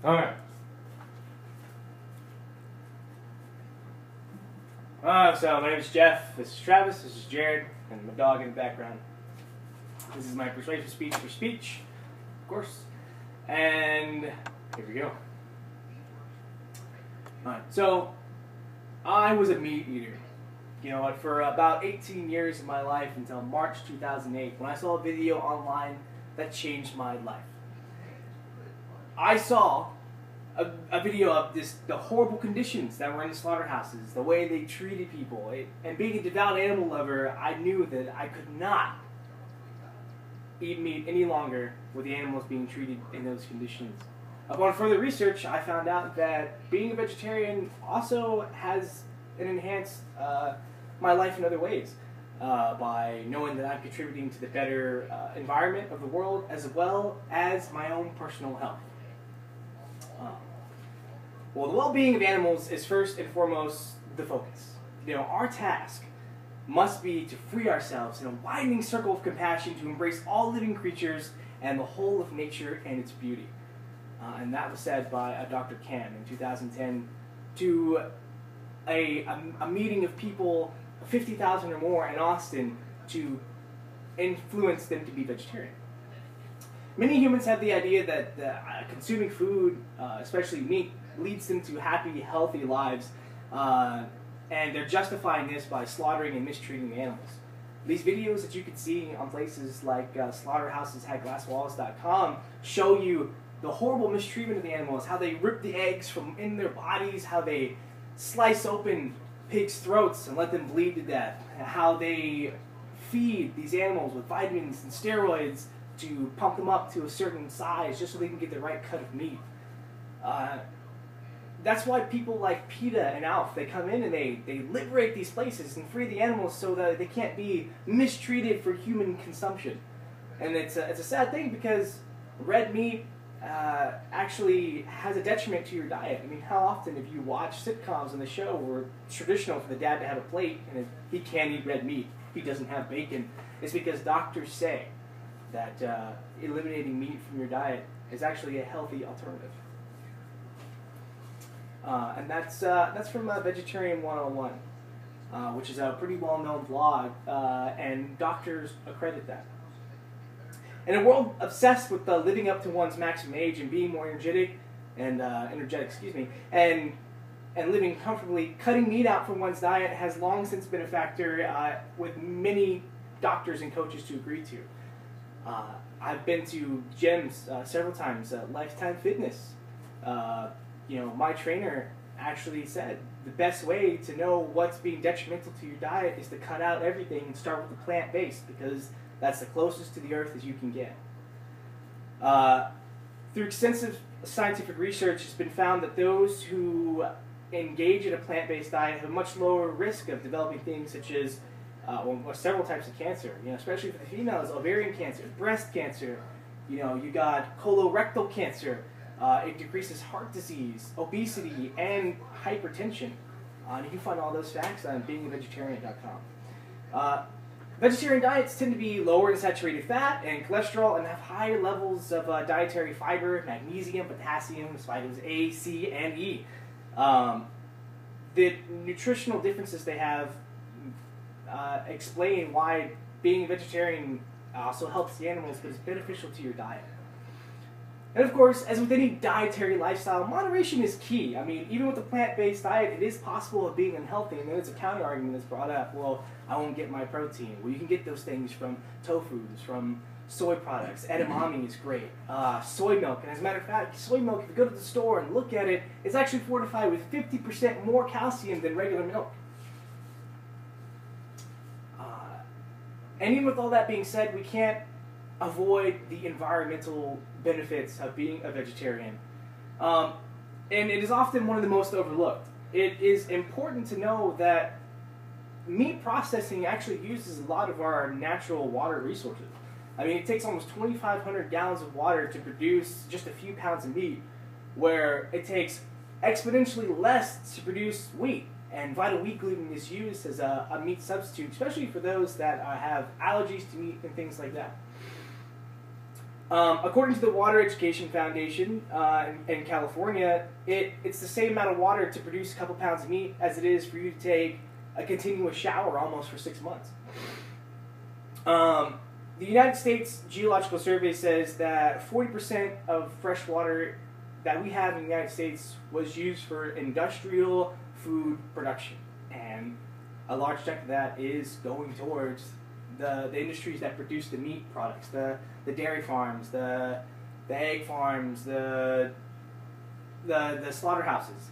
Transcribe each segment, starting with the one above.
Alright. So my name is Jeff, this is Travis, this is Jared, and my dog in the background. This is my persuasive speech for speech, of course. And here we go. Alright, so I was a meat eater. You know what, for about 18 years of my life until March 2008, when I saw a video online that changed my life. I saw a video of the horrible conditions that were in the slaughterhouses, the way they treated people. And being a devout animal lover, I knew that I could not eat meat any longer with the animals being treated in those conditions. Upon further research, I found out that being a vegetarian also has enhanced my life in other ways, by knowing that I'm contributing to the better environment of the world as well as my own personal health. Well, the well-being of animals is first and foremost the focus. You know, our task must be to free ourselves in a widening circle of compassion to embrace all living creatures and the whole of nature and its beauty. And that was said by Dr. Cam in 2010 to a meeting of people, 50,000 or more in Austin, to influence them to be vegetarian. Many humans have the idea that consuming food, especially meat, leads them to happy, healthy lives, and they're justifying this by slaughtering and mistreating animals. These videos that you can see on places like slaughterhouses.glasswalls.com show you the horrible mistreatment of the animals, how they rip the eggs from in their bodies, how they slice open pigs' throats and let them bleed to death, how they feed these animals with vitamins and steroids to pump them up to a certain size just so they can get the right cut of meat. That's why people like PETA and ALF, they come in and they liberate these places and free the animals so that they can't be mistreated for human consumption. And it's a sad thing because red meat actually has a detriment to your diet. I mean, how often have you watched sitcoms on the show where it's traditional for the dad to have a plate and if he can't eat red meat, he doesn't have bacon? It's because doctors say that eliminating meat from your diet is actually a healthy alternative. And that's from Vegetarian 101, which is a pretty well-known blog, and doctors accredit that. In a world obsessed with living up to one's maximum age and being more energetic, and living comfortably, cutting meat out from one's diet has long since been a factor with many doctors and coaches to agree to. I've been to gyms several times, Lifetime Fitness. You know, my trainer actually said the best way to know what's being detrimental to your diet is to cut out everything and start with the plant-based, because that's the closest to the earth as you can get. Through extensive scientific research, it's been found that those who engage in a plant-based diet have a much lower risk of developing things such as several types of cancer. You know, especially for the females, ovarian cancer, breast cancer. You know, you got colorectal cancer. It decreases heart disease, obesity, and hypertension. And you can find all those facts on beingavegetarian.com. Vegetarian diets tend to be lower in saturated fat and cholesterol and have higher levels of dietary fiber, magnesium, potassium, vitamins A, C, and E. The nutritional differences they have explain why being a vegetarian also helps the animals, but is beneficial to your diet. And of course, as with any dietary lifestyle, moderation is key. I mean, even with a plant-based diet, it is possible of being unhealthy, and there's a counter-argument that's brought up, well, I won't get my protein. Well, you can get those things from tofus, from soy products. Edamame is great. Soy milk, and as a matter of fact, soy milk, if you go to the store and look at it, it's actually fortified with 50% more calcium than regular milk. And even with all that being said, we can't avoid the environmental benefits of being a vegetarian. And it is often one of the most overlooked. It is important to know that meat processing actually uses a lot of our natural water resources. I mean, it takes almost 2,500 gallons of water to produce just a few pounds of meat, where it takes exponentially less to produce wheat. And vital wheat gluten is used as a meat substitute, especially for those that have allergies to meat and things like that. According to the Water Education Foundation in California, it's the same amount of water to produce a couple pounds of meat as it is for you to take a continuous shower almost for 6 months. The United States Geological Survey says that 40% of fresh water that we have in the United States was used for industrial food production. And a large chunk of that is going towards the industries that produce the meat products, the dairy farms, the egg farms, the slaughterhouses.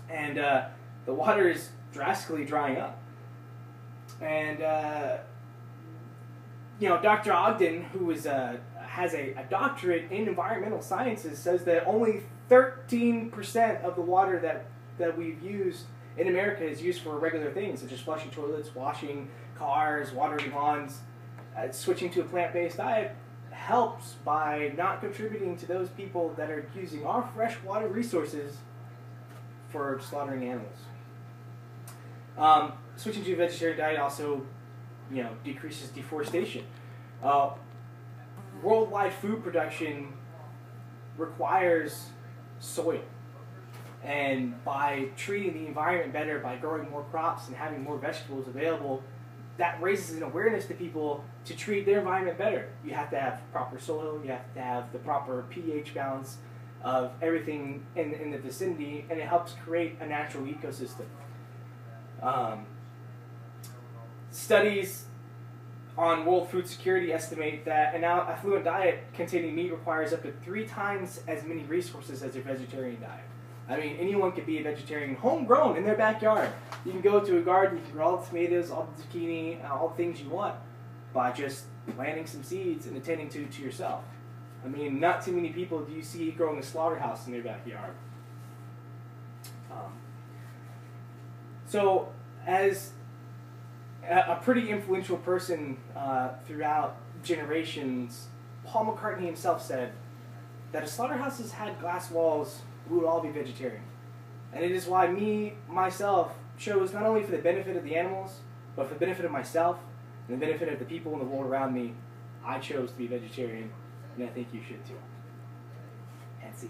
And the water is drastically drying up. And Dr. Ogden, who has a doctorate in environmental sciences, says that only 13% of the water that we've used in America is used for regular things, such as flushing toilets, washing cars, watering lawns. Switching to a plant-based diet helps by not contributing to those people that are using our freshwater resources for slaughtering animals. Switching to a vegetarian diet also, decreases deforestation. Worldwide food production requires soil. And by treating the environment better, by growing more crops and having more vegetables available, that raises an awareness to people to treat their environment better. You have to have proper soil, you have to have the proper pH balance of everything in the vicinity, and it helps create a natural ecosystem. Studies on World Food Security estimate that an affluent diet containing meat requires up to 3 times as many resources as a vegetarian diet. I mean, anyone could be a vegetarian, homegrown, in their backyard. You can go to a garden, you can grow all the tomatoes, all the zucchini, all the things you want, by just planting some seeds and attending to yourself. I mean, not too many people do you see growing a slaughterhouse in their backyard. So, as a pretty influential person throughout generations, Paul McCartney himself said that if slaughterhouses had glass walls, we would all be vegetarian. And it is why myself, chose not only for the benefit of the animals, but for the benefit of myself and the benefit of the people in the world around me, I chose to be vegetarian, and I think you should too. And see.